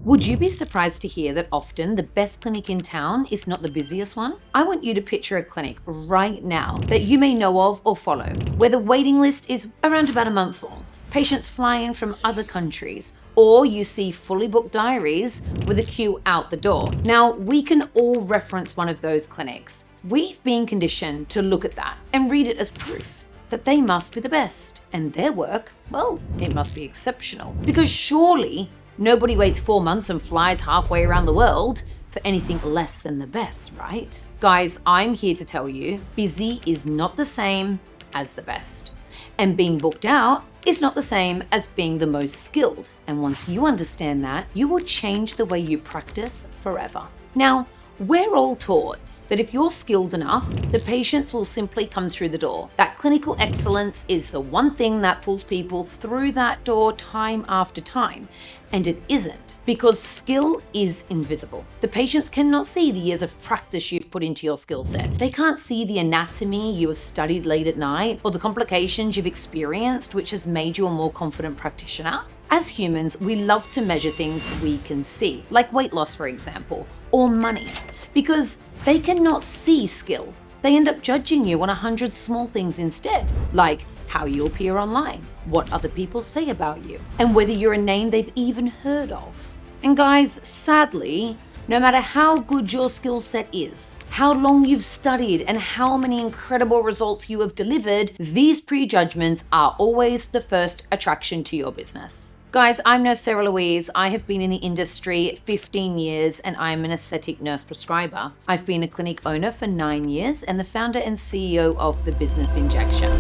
Would you be surprised to hear that often the best clinic in town is not the busiest one? I want you to picture a clinic right now that you may know of or follow, where the waiting list is around about a month long, patients fly in from other countries, or you see fully booked diaries with a queue out the door. Now, we can all reference one of those clinics. We've been conditioned to look at that and read it as proof that they must be the best, and their work, well, it must be exceptional. Because surely nobody waits 4 months and flies halfway around the world for anything less than the best, right? Guys, I'm here to tell you, busy is not the same as the best. And being booked out is not the same as being the most skilled. And once you understand that, you will change the way you practice forever. Now, we're all taught that if you're skilled enough, the patients will simply come through the door. That clinical excellence is the one thing that pulls people through that door time after time. And it isn't, because skill is invisible. The patients cannot see the years of practice you've put into your skill set. They can't see the anatomy you have studied late at night or the complications you've experienced, which has made you a more confident practitioner. As humans, we love to measure things we can see, like weight loss, for example, or money, because they cannot see skill. They end up judging you on 100 small things instead, like how you appear online, what other people say about you, and whether you're a name they've even heard of. And guys, sadly, no matter how good your skill set is, how long you've studied, and how many incredible results you have delivered, these prejudgments are always the first attraction to your business. Guys, I'm Nurse Sarah Louise. I have been in the industry 15 years and I'm an aesthetic nurse prescriber. I've been a clinic owner for 9 years and the founder and CEO of the Business Injection.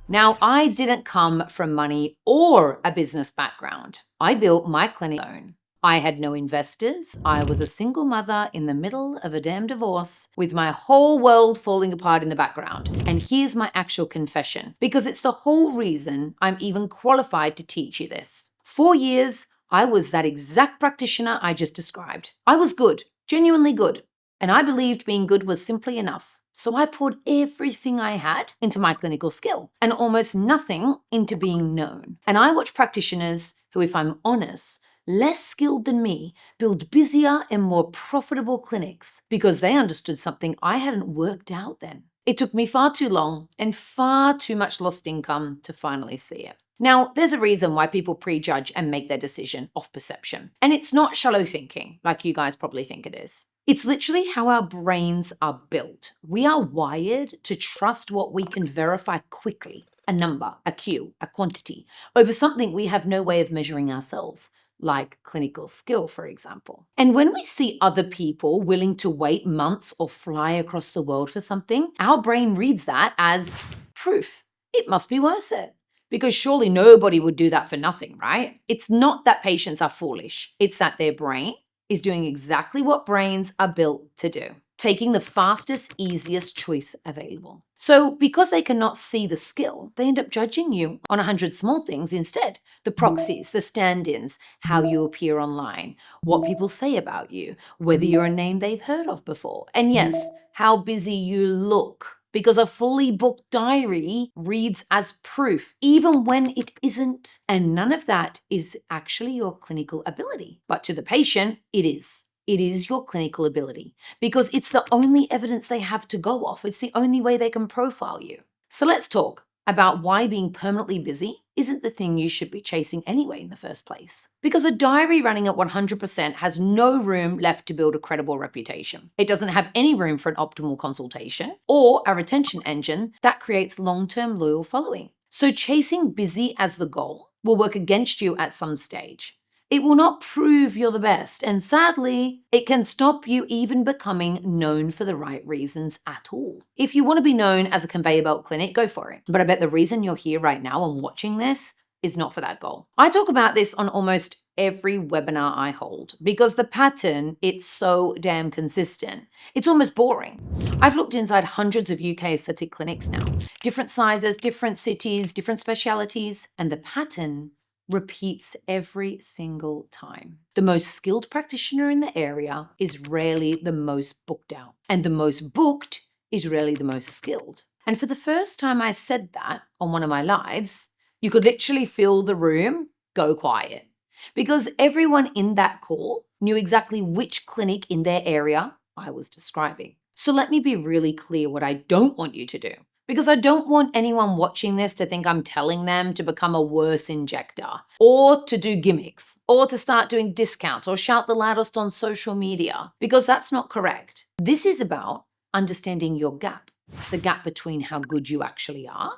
Now, I didn't come from money or a business background. I built my clinic alone. I had no investors. I was a single mother in the middle of a damn divorce with my whole world falling apart in the background. And here's my actual confession, because it's the whole reason I'm even qualified to teach you this. 4 years, I was that exact practitioner I just described. I was good, genuinely good. And I believed being good was simply enough. So I poured everything I had into my clinical skill and almost nothing into being known. And I watch practitioners who, if I'm honest, less skilled than me, build busier and more profitable clinics because they understood something I hadn't worked out then. It took me far too long and far too much lost income to finally see it. Now, there's a reason why people prejudge and make their decision off perception. And it's not shallow thinking, like you guys probably think it is. It's literally how our brains are built. We are wired to trust what we can verify quickly, a number, a cue, a quantity, over something we have no way of measuring ourselves, like clinical skill, for example. And when we see other people willing to wait months or fly across the world for something, our brain reads that as proof. It must be worth it. Because surely nobody would do that for nothing, right? It's not that patients are foolish. It's that their brain is doing exactly what brains are built to do, taking the fastest, easiest choice available. So because they cannot see the skill, they end up judging you on 100 small things instead. The proxies, the stand-ins, how you appear online, what people say about you, whether you're a name they've heard of before, and yes, how busy you look. Because a fully booked diary reads as proof, even when it isn't. And none of that is actually your clinical ability. But to the patient, it is. It is your clinical ability because it's the only evidence they have to go off. It's the only way they can profile you. So let's talk about why being permanently busy isn't the thing you should be chasing anyway in the first place. Because a diary running at 100% has no room left to build a credible reputation. It doesn't have any room for an optimal consultation or a retention engine that creates long-term loyal following. So chasing busy as the goal will work against you at some stage. It will not prove you're the best, and sadly, it can stop you even becoming known for the right reasons at all. If you want to be known as a conveyor belt clinic, go for it. But I bet the reason you're here right now and watching this is not for that goal. I talk about this on almost every webinar I hold because the pattern, it's so damn consistent. It's almost boring. I've looked inside hundreds of UK aesthetic clinics now, different sizes, different cities, different specialities, and the pattern repeats every single time. The most skilled practitioner in the area is rarely the most booked out, and the most booked is rarely the most skilled. And for the first time I said that on one of my lives, you could literally feel the room go quiet. because everyone in that call knew exactly which clinic in their area I was describing. So let me be really clear what I don't want you to do, because I don't want anyone watching this to think I'm telling them to become a worse injector, or to do gimmicks, or to start doing discounts, or shout the loudest on social media, because that's not correct. This is about understanding your gap, the gap between how good you actually are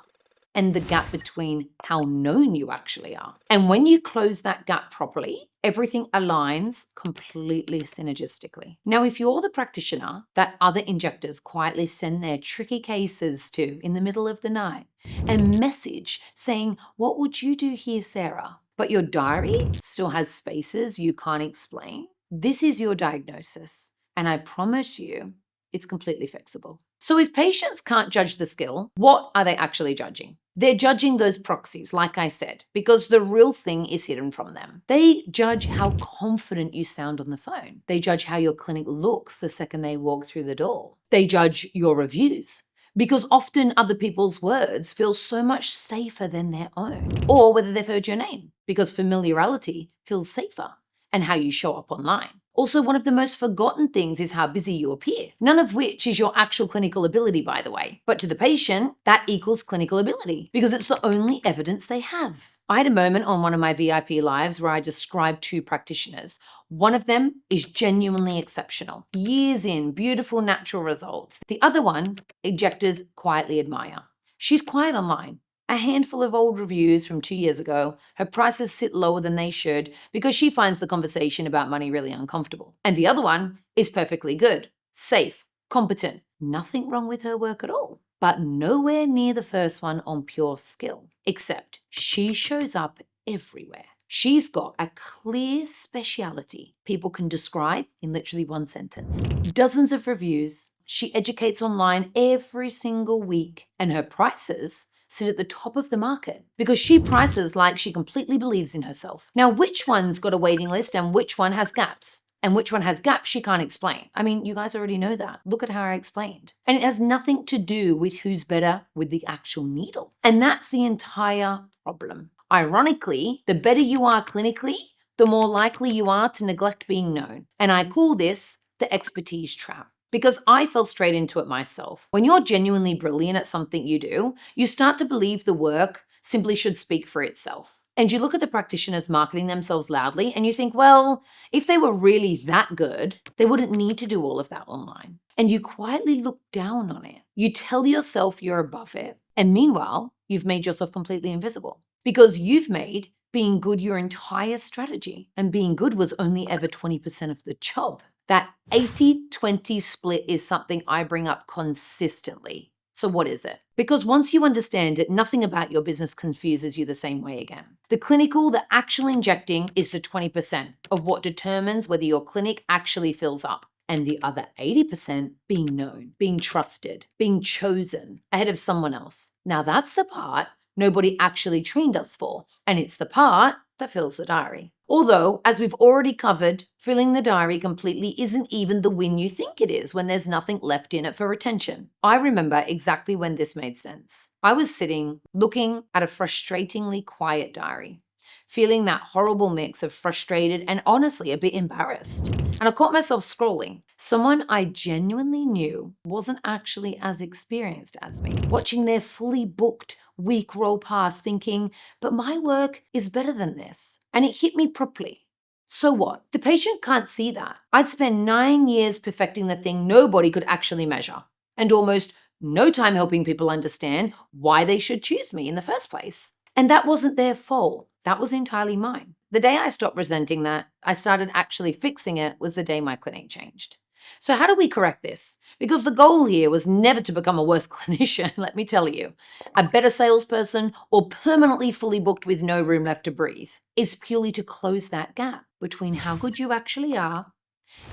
and the gap between how known you actually are. And when you close that gap properly, everything aligns completely synergistically. Now, if you're the practitioner that other injectors quietly send their tricky cases to in the middle of the night and message saying, "What would you do here, Sarah?" but your diary still has spaces you can't explain, this is your diagnosis. And I promise you, it's completely fixable. So if patients can't judge the skill, what are they actually judging? They're judging those proxies, like I said, because the real thing is hidden from them. They judge how confident you sound on the phone. They judge how your clinic looks the second they walk through the door. They judge your reviews, because often other people's words feel so much safer than their own. Or whether they've heard your name, because familiarity feels safer, and how you show up online. Also, one of the most forgotten things is how busy you appear, none of which is your actual clinical ability, by the way. But to the patient, that equals clinical ability because it's the only evidence they have. I had a moment on one of my VIP lives where I described two practitioners. One of them is genuinely exceptional, years in, beautiful natural results. The other one, injectors quietly admire. She's quiet online. A handful of old reviews from 2 years ago. Her prices sit lower than they should because she finds the conversation about money really uncomfortable. And the other one is perfectly good, safe, competent, nothing wrong with her work at all, but nowhere near the first one on pure skill, except she shows up everywhere. She's got a clear speciality people can describe in literally one sentence. Dozens of reviews. She educates online every single week, and her prices sit at the top of the market because she prices like she completely believes in herself. Now, which one's got a waiting list and which one has gaps? And which one has gaps she can't explain. I mean, you guys already know that. Look at how I explained. And it has nothing to do with who's better with the actual needle. And that's the entire problem. Ironically, the better you are clinically, the more likely you are to neglect being known. And I call this the expertise trap, because I fell straight into it myself. When you're genuinely brilliant at something you do, you start to believe the work simply should speak for itself. And you look at the practitioners marketing themselves loudly and you think, well, if they were really that good, they wouldn't need to do all of that online. And you quietly look down on it. You tell yourself you're above it. And meanwhile, you've made yourself completely invisible because you've made being good your entire strategy. And being good was only ever 20% of the job. That 80-20 split is something I bring up consistently. So what is it? Because once you understand it, nothing about your business confuses you the same way again. The clinical, the actual injecting is the 20% of what determines whether your clinic actually fills up. And the other 80% being known, being trusted, being chosen ahead of someone else. Now that's the part nobody actually trained us for. And it's the part that fills the diary. Although, as we've already covered, filling the diary completely isn't even the win you think it is when there's nothing left in it for retention. I remember exactly when this made sense. I was sitting, looking at a frustratingly quiet diary, feeling that horrible mix of frustrated and honestly a bit embarrassed. And I caught myself scrolling. Someone I genuinely knew wasn't actually as experienced as me, watching their fully booked week roll past thinking, but my work is better than this. And it hit me properly. So what? The patient can't see that. I'd spent 9 years perfecting the thing nobody could actually measure, and almost no time helping people understand why they should choose me in the first place. And that wasn't their fault. That was entirely mine. The day I stopped resenting that, I started actually fixing it, was the day my clinic changed. So how do we correct this? Because the goal here was never to become a worse clinician, let me tell you. A better salesperson or permanently fully booked with no room left to breathe. It's purely to close that gap between how good you actually are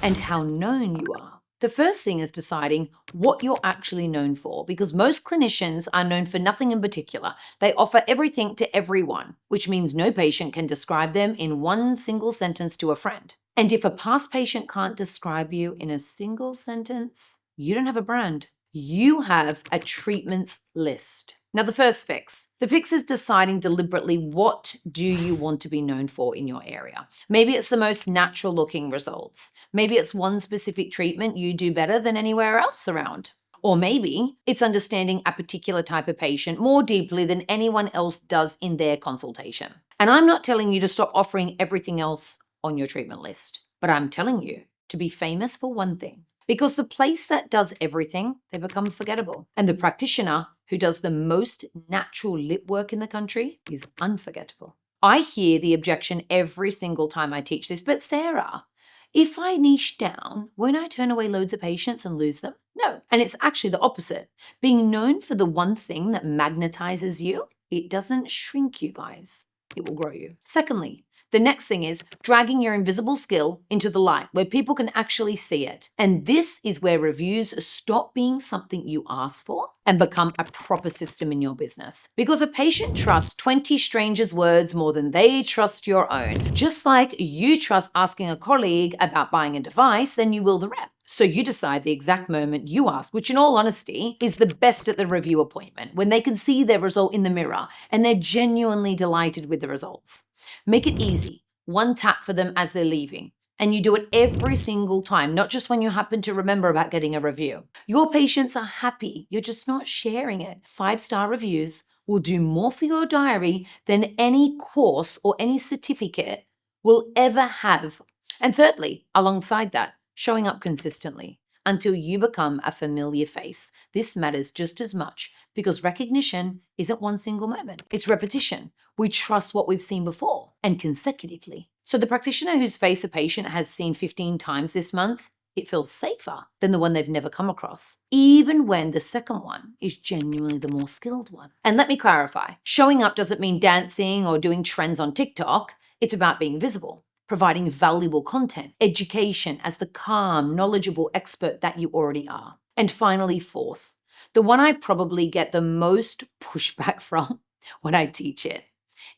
and how known you are. The first thing is deciding what you're actually known for, because most clinicians are known for nothing in particular. They offer everything to everyone, which means no patient can describe them in one single sentence to a friend. And if a past patient can't describe you in a single sentence, you don't have a brand. You have a treatments list. Now, the first fix. The fix is deciding deliberately what do you want to be known for in your area. Maybe it's the most natural looking results. Maybe it's one specific treatment you do better than anywhere else around. Or maybe it's understanding a particular type of patient more deeply than anyone else does in their consultation. And I'm not telling you to stop offering everything else on your treatment list, but I'm telling you to be famous for one thing. Because the place that does everything, they become forgettable. And the practitioner who does the most natural lip work in the country is unforgettable. I hear the objection every single time I teach this, but Sarah, if I niche down, won't I turn away loads of patients and lose them? No. And it's actually the opposite. Being known for the one thing that magnetizes you, it doesn't shrink you guys. It will grow you. Secondly, the next thing is dragging your invisible skill into the light where people can actually see it. And this is where reviews stop being something you ask for and become a proper system in your business. Because a patient trusts 20 strangers' words more than they trust your own. Just like you trust asking a colleague about buying a device than you will the rep. So you decide the exact moment you ask, which in all honesty is the best at the review appointment, when they can see their result in the mirror and they're genuinely delighted with the results. Make it easy, one tap for them as they're leaving. And you do it every single time, not just when you happen to remember about getting a review. Your patients are happy, you're just not sharing it. 5-star reviews will do more for your diary than any course or any certificate will ever have. And thirdly, alongside that, showing up consistently until you become a familiar face. This matters just as much because recognition isn't one single moment. It's repetition. We trust what we've seen before and consecutively. So the practitioner whose face a patient has seen 15 times this month, it feels safer than the one they've never come across, even when the second one is genuinely the more skilled one. And let me clarify, showing up doesn't mean dancing or doing trends on TikTok. It's about being visible, providing valuable content, education as the calm, knowledgeable expert that you already are. And finally, fourth, the one I probably get the most pushback from when I teach it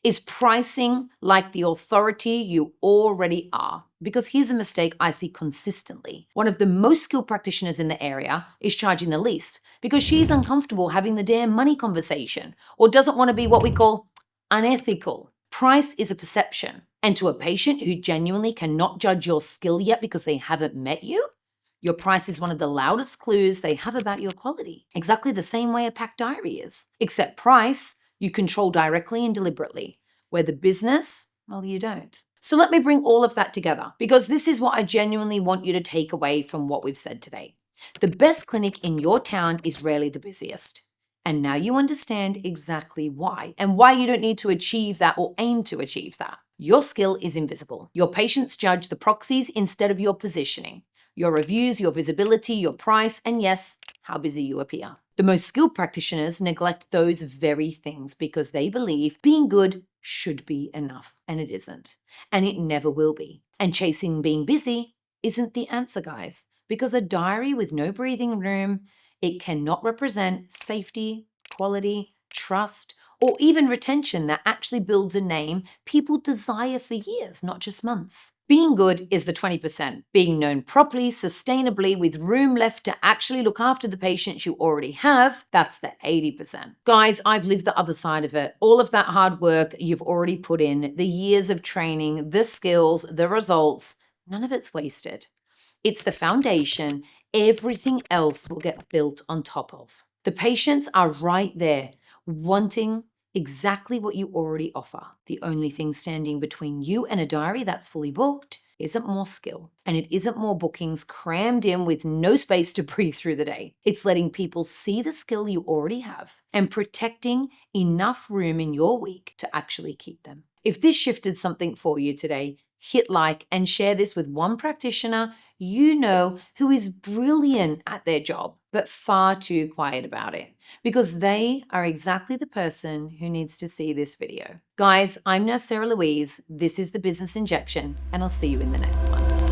is pricing like the authority you already are. Because here's a mistake I see consistently. One of the most skilled practitioners in the area is charging the least because she's uncomfortable having the damn money conversation or doesn't want to be what we call unethical. Price is a perception. And to a patient who genuinely cannot judge your skill yet because they haven't met you, your price is one of the loudest clues they have about your quality. Exactly the same way a packed diary is. Except price, you control directly and deliberately. Where the business, well, you don't. So let me bring all of that together because this is what I genuinely want you to take away from what we've said today. The best clinic in your town is rarely the busiest. And now you understand exactly why and why you don't need to achieve that or aim to achieve that. Your skill is invisible. Your patients judge the proxies instead of your positioning, your reviews, your visibility, your price, and yes, how busy you appear. The most skilled practitioners neglect those very things because they believe being good should be enough, and it isn't. And it never will be. And chasing being busy isn't the answer, guys, because a diary with no breathing room, it cannot represent safety, quality, trust, or even retention that actually builds a name people desire for years, not just months. Being good is the 20%. Being known properly, sustainably, with room left to actually look after the patients you already have, that's the 80%. Guys, I've lived the other side of it. All of that hard work you've already put in, the years of training, the skills, the results, none of it's wasted. It's the foundation. Everything else will get built on top of. The patients are right there, wanting exactly what you already offer. The only thing standing between you and a diary that's fully booked isn't more skill, and it isn't more bookings crammed in with no space to breathe through the day. It's letting people see the skill you already have and protecting enough room in your week to actually keep them. If this shifted something for you today, hit like and share this with one practitioner you know who is brilliant at their job, but far too quiet about it, because they are exactly the person who needs to see this video. Guys, I'm Nurse Sarah Louise. This is the Business Injection, and I'll see you in the next one.